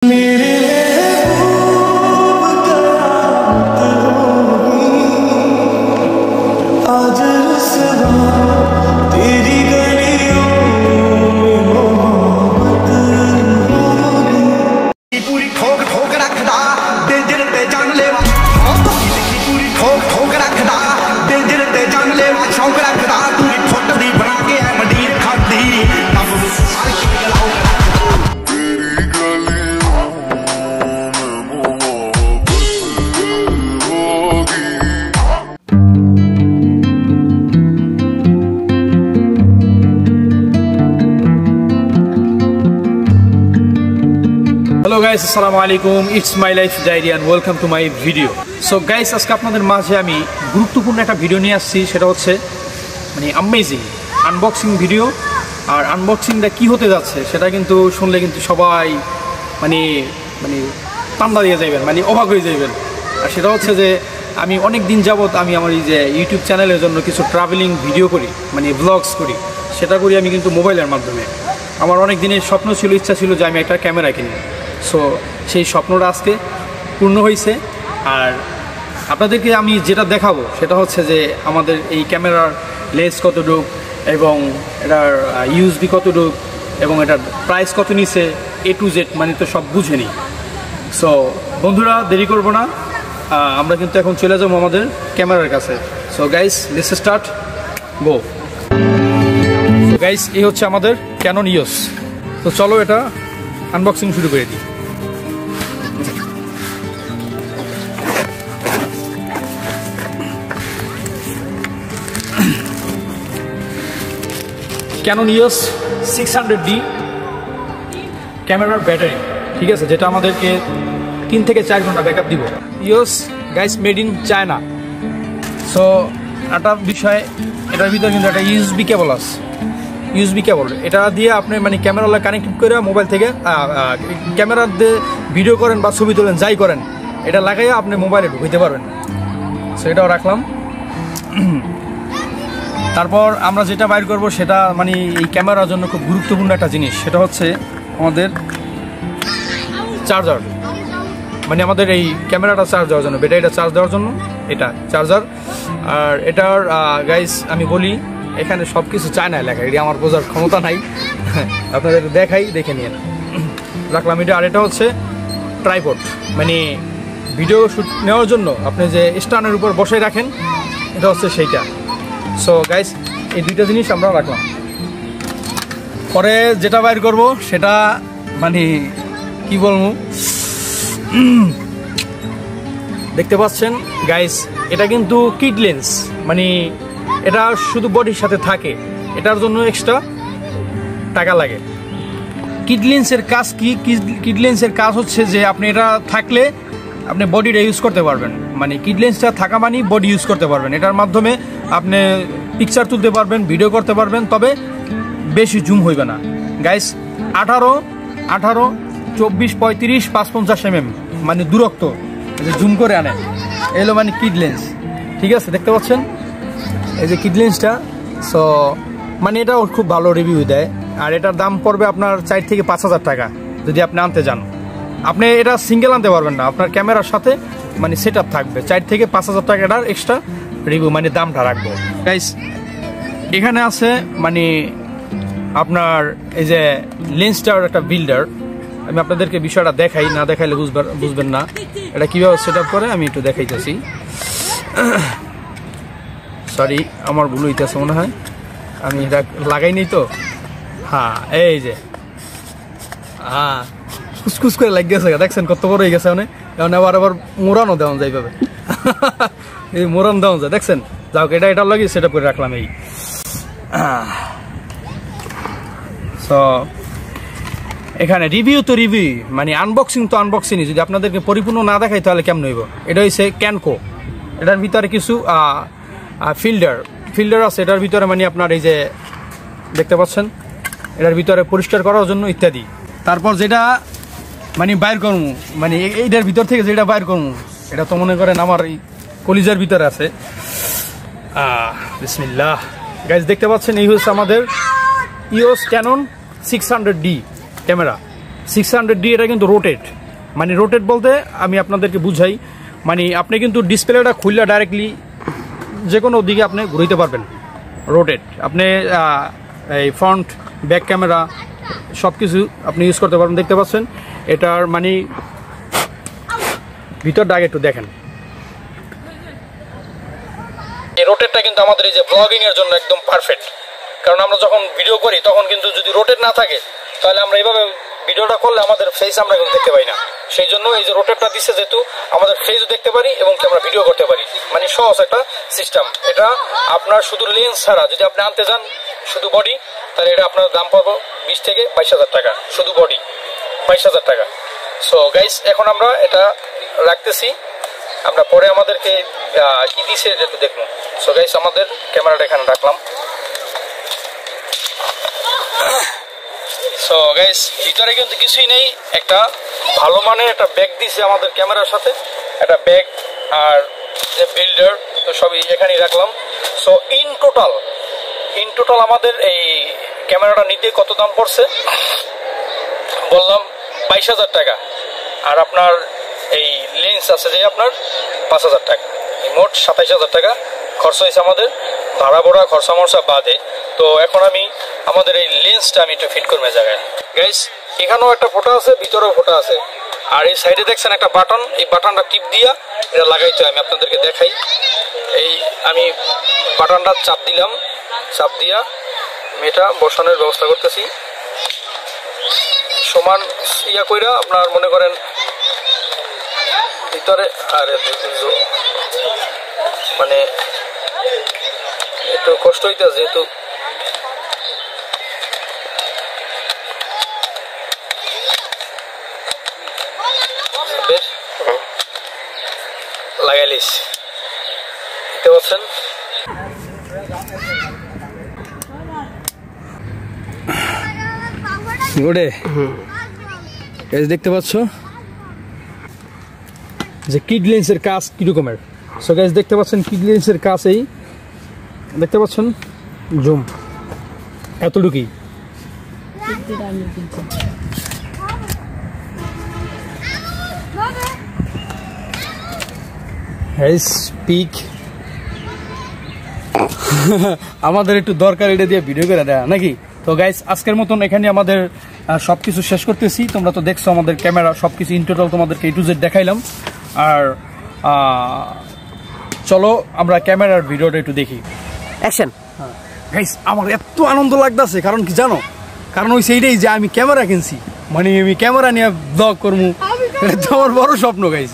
Hello guys, Assalamualaikum. It's my life diary and welcome to my video. So guys, আজকে আপনাদের মাঝে আমি গুরুত্বপূর্ণ একটা ভিডিও নিয়ে আসছি, সেটা হচ্ছে মানে অ্যামেজিং আনবক্সিং ভিডিও। আর আনবক্সিংটা কি হতে যাচ্ছে সেটা কিন্তু শুনলে কিন্তু সবাই মানে তান্দা দিয়ে যাবেন, মানে অবাক হয়ে যাবেন। আর সেটা হচ্ছে যে আমি অনেক দিন যাবত আমি আমার এই যে ইউটিউব চ্যানেলের জন্য কিছু ট্রাভেলিং ভিডিও করি, মানে ব্লগস করি, সেটা করি আমি কিন্তু মোবাইলের মাধ্যমে। আমার অনেক দিনের স্বপ্ন ছিল, ইচ্ছা ছিল যে আমি একটা ক্যামেরা কিনি। সো সেই স্বপ্নটা আজকে পূর্ণ হয়েছে। আর আপনাদেরকে আমি যেটা দেখাবো সেটা হচ্ছে যে আমাদের এই ক্যামেরার লেন্স কতটুক এবং এটার ইউএসবি কতটুক এবং এটার প্রাইস কত নিছে, A to Z মানে তো সব বুঝে নিই। সো বন্ধুরা দেরি করব না, আমরা কিন্তু এখন চলে যাবো আমাদের ক্যামেরার কাছে। So guys let's start, go. So guys এই হচ্ছে আমাদের Canon EOS। তো চলো এটা আনবক্সিং শুরু করে দিই। Canon EOS 600D ক্যামেরার ব্যাটারি, ঠিক আছে, যেটা আমাদেরকে 3 থেকে 4 ঘন্টা ব্যাকআপ দিব। EOS guys made in China. So একটা বিষয়, এটার ভিতরে কিন্তু একটা ইউএসবি কেবল আছে, ইউএসবি কেবল। এটা দিয়ে আপনি মানে ক্যামেরা কানেক্টেড করে মোবাইল থেকে ক্যামেরা দিয়ে ভিডিও করেন বা ছবি তোলেন, যাই করেন, এটা লাগাইয়া আপনি মোবাইলে ঢুকাইতে পারবেন। সো এটাও রাখলাম। তারপর আমরা যেটা বাইর করব সেটা মানে এই ক্যামেরার জন্য খুব গুরুত্বপূর্ণ একটা জিনিস, সেটা হচ্ছে আমাদের চার্জার। মানে আমাদের এই ক্যামেরাটা চার্জ দেওয়ার জন্য, ব্যাটারিটা চার্জ দেওয়ার জন্য এটা চার্জার। আর এটার গাইস আমি বলি, এখানে সব কিছু চায়নায় লেখা, এটি আমার বোঝার ক্ষমতা নাই, আপনাদের দেখাই, দেখে নিয়ে রাখলাম এটা। আর এটা হচ্ছে ট্রাইপড, মানে ভিডিও শ্যুট নেওয়ার জন্য আপনি যে স্ট্যান্ডের উপর বসে রাখেন, এটা হচ্ছে সেইটা। সো গাইস এই দুইটা জিনিস আমরা রাখলাম। পরে যেটা বাইর করব সেটা মানে কি বলবো, দেখতে পাচ্ছেন গাইস, এটা কিন্তু কিট লেন্স, মানে এটা শুধু বডির সাথে থাকে, এটার জন্য এক্সট্রা টাকা লাগে। কিট লেন্সের কাজ কি? কিট লেন্সের কাজ হচ্ছে যে আপনি এটা থাকলে আপনি বডিটা ইউজ করতে পারবেন, মানে কিট লেন্সটা থাকা মানে বডি ইউজ করতে পারবেন। এটার মাধ্যমে আপনি পিকচার তুলতে পারবেন, ভিডিও করতে পারবেন, তবে বেশি জুম হইবে না গাইস। 18, 24, 35, 550 mm মানে দূরত্ব যে জুম করে আনে, এলো মানে কিট লেন্স, ঠিক আছে, দেখতে পাচ্ছেন এই যে কিট লেন্সটা। সো মানে এটাও খুব ভালো রিভিউ দেয়। আর এটার দাম পড়বে আপনার 4 থেকে 5,000 টাকা যদি আপনি আনতে যান। আপনি এটা সিঙ্গেল আনতে পারবেন না, আপনার ক্যামেরার সাথে মানে সেট আপ থাকবে। 4 থেকে 5,000 টাকাটার এক্সট্রা রিভিউ মানে দামটা রাখবো গাইস। এখানে আছে মানে আপনার এই যে লেন্সটার একটা বিল্ডার, আমি আপনাদেরকে বিষয়টা দেখাই, না দেখাইলে বুঝবেন না এটা কীভাবে সেট আপ করে। আমি একটু দেখাইতেছি, সরি আমার ভুল হইতেছে মনে হয়, আমি এটা লাগাইনি তো। হ্যাঁ এই যে খুসখুস করে লাগ গেছে, দেখছেন কত বড় হয়ে গেছে। এখন আবার মোড়ানো দেওয়া যায় পাবে, এই মোড়ান দেওয়া যায়, দেখছেন। যাও এটা লাগে সেট আপ করে রাখলাম এই। তো এখানে রিভিউ তো রিভিউ, মানে আনবক্সিং তো আনবক্সিংই। যদি আপনাদেরকে পরিপূর্ণ না দেখাই তাহলে কেমন হইব। এটা হচ্ছে ক্যানকো, এটার ভিতরে কিছু ফিল্টার আছে এটার ভিতরে, মানে আপনার এই যে দেখতে পাচ্ছেন এটার ভিতরে পরিষ্কার করার জন্য ইত্যাদি। তারপর যেটা মানে বাইর করবো, মানে এইটার ভিতর থেকে যেটা বাইর করবো, এটা তো মনে করেন আমার এই কলিজার ভিতরে আছে। বিসমিল্লাহ গাইস, দেখতে পাচ্ছেন এই হচ্ছে আমাদের EOS Canon 600D camera. 600D এটা কিন্তু রোটেট, মানে রোটেট বলতে আমি আপনাদেরকে বুঝাই, মানে আপনি কিন্তু ডিসপ্লেটা খুললে ডাইরেক্টলি যে কোনো দিকে আপনি ঘুরাইতে পারবেন। রোটেট আপনি এই ফ্রন্ট ব্যাক ক্যামেরা সব কিছু আপনি ইউজ করতে পারবেন। দেখতে পাচ্ছেন এটার মানে ভিতরটা আগে একটু দেখেন। এই রোটেটটা কিন্তু আমাদের এই যে ব্লগিং এর জন্য একদম পারফেক্ট, কারণ আমরা যখন ভিডিও করি তখন কিন্তু যদি রোটেট না থাকে তাহলে আমরা এইভাবে ভিডিওটা করলে আমাদের ফেস আমরা কিন্তু দেখতে পাই না। সেই জন্য এই যে রোটেটটা দিচ্ছে, যেহেতু আমাদের ফেসও দেখতে পারি এবং আমরা ভিডিও করতে পারি, মানে সহজ একটা সিস্টেম। এটা আপনার শুধু লেন্স ছাড়া যদি আপনি আনতে যান শুধু বডি, তাহলে এটা আপনার দাম পাবো 20 থেকে 22,000 টাকা, শুধু বডি 22,000 টাকা। সো গাইস এখন আমরা এটা রাখতেছি, আমরা পরে আমাদেরকে কি দিছে একটু দেখুন। সো গাইস আমাদের ক্যামেরাটা এখানে রাখলাম। সো গাইস ভিতরে কিন্তু কিছুই নেই, একটা ভালো মানের একটা ব্যাগ দিছে আমাদের ক্যামেরার সাথে, একটা ব্যাগ আর যে বিল্ডার তো সবই এখানেই রাখলাম। সো ইন টোটাল আমাদের এই ক্যামেরাটা নিতে কত দাম পড়ছে বললাম 22,000 টাকা, আর আপনার এই লেন্স আছে যে আপনার 5,000 টাকা, মোট 27,000 টাকা খরচ হয়েছে আমাদের, ভাড়া ভরা খরচা মরচা বাদে। তো এখন আমি আমাদের এই লেন্সটা আমি একটু ফিট করবো জায়গায়। গাইস এখানেও একটা ফোটা আছে, ভিতরেও ফোটা আছে, আর এই সাইডে দেখছেন একটা বাটন, এই বাটনটা টিপ দিয়া এটা লাগাইতে আমি আপনাদেরকে দেখাই। এই আমি বাটনটা চাপ দিলাম, চাপ দিয়া আমি এটা বসানোর ব্যবস্থা করতেছি সমান ইয়া কইরা। আপনার মনে করেন ভিতরে আর মানে একটু কষ্ট হইতেছে, যেহেতু লাগাইলিস দেখতে পাচ্ছেন। দেখতে পাচ্ছ যে কিড লেন্সের কাজ কিরকমের। সো গাইস দেখতে পাচ্ছেন কিড লেন্সের কাজ, এই দেখতে পাচ্ছেন জুম এতটুকুই। পিক আমাদের একটু দরকার, এটা দিয়ে ভিডিও করে দেয়া নাকি। তো গাইস আজকের মতন এখানে আমাদের সবকিছু শেষ করতেছি। তোমরা তো দেখছো আমাদের ক্যামেরা সবকিছু ইন টোটাল তোমাদেরকে A to Z দেখাইলাম। আর চলো আমরা ক্যামেরার ভিডিওটা একটু দেখি। অ্যাকশন। গাইস আমার এত আনন্দ লাগতেছে, কারণ কি জানো, কারণ ওই সেইটাই যে আমি ক্যামেরা কিনছি, মানে আমি ক্যামেরা নিয়ে ব্লগ করবো, এটা তো আমার বড় স্বপ্ন গাইস।